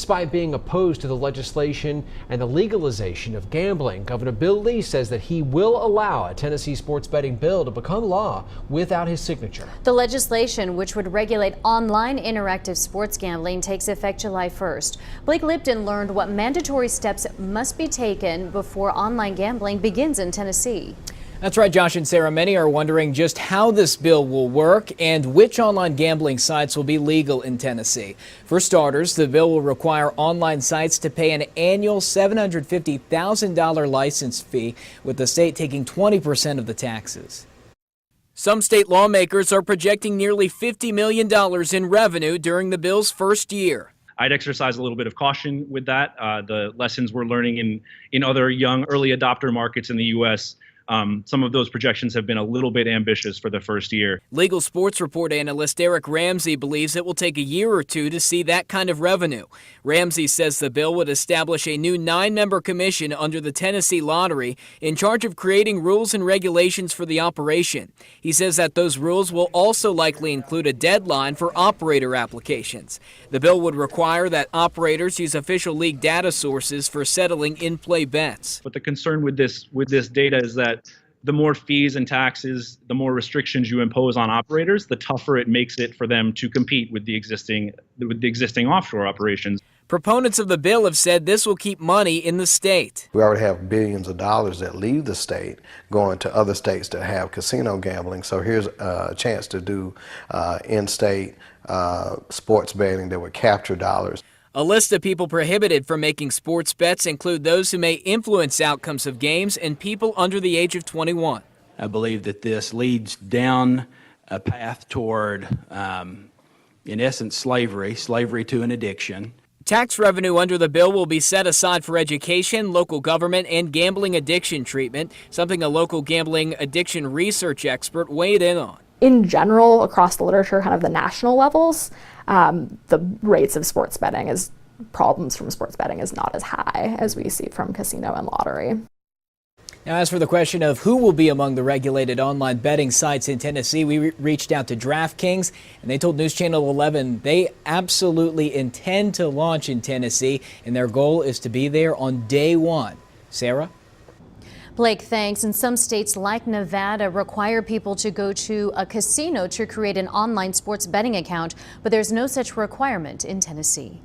Despite being opposed to the legislation and the legalization of gambling, Governor Bill Lee says that he will allow a Tennessee sports betting bill to become law without his signature. The legislation, which would regulate online interactive sports gambling, takes effect July 1st. Blake Lipton learned what mandatory steps must be taken before online gambling begins in Tennessee. That's right, Josh and Sarah. Many are wondering just how this bill will work and which online gambling sites will be legal in Tennessee. For starters, the bill will require online sites to pay an annual $750,000 license fee, with the state taking 20% of the taxes. Some state lawmakers are projecting nearly $50 million in revenue during the bill's first year. I'd exercise a little bit of caution with that. The lessons we're learning in other young early adopter markets in the U.S., some of those projections have been a little bit ambitious for the first year. Legal sports report analyst Eric Ramsey believes it will take a year or two to see that kind of revenue. Ramsey says the bill would establish a new 9-member commission under the Tennessee Lottery in charge of creating rules and regulations for the operation. He says that those rules will also likely include a deadline for operator applications. The bill would require that operators use official league data sources for settling in-play bets. But the concern with this data is that the more fees and taxes, the more restrictions you impose on operators, the tougher it makes it for them to compete with the existing offshore operations. Proponents of the bill have said this will keep money in the state. We already have billions of dollars that leave the state going to other states that have casino gambling. So here's a chance to do in-state sports betting that would capture dollars. A list of people prohibited from making sports bets include those who may influence outcomes of games and people under the age of 21. I believe that this leads down a path toward, in essence, slavery to an addiction. Tax revenue under the bill will be set aside for education, local government, and gambling addiction treatment, something a local gambling addiction research expert weighed in on. In general, across the literature, kind of the national levels, the rates of sports betting problems from sports betting is not as high as we see from casino and lottery. Now, as for the question of who will be among the regulated online betting sites in Tennessee, we reached out to DraftKings, and they told News Channel 11 they absolutely intend to launch in Tennessee, and their goal is to be there on day one. Sarah? Blake, thanks. And some states like Nevada require people to go to a casino to create an online sports betting account, but there's no such requirement in Tennessee.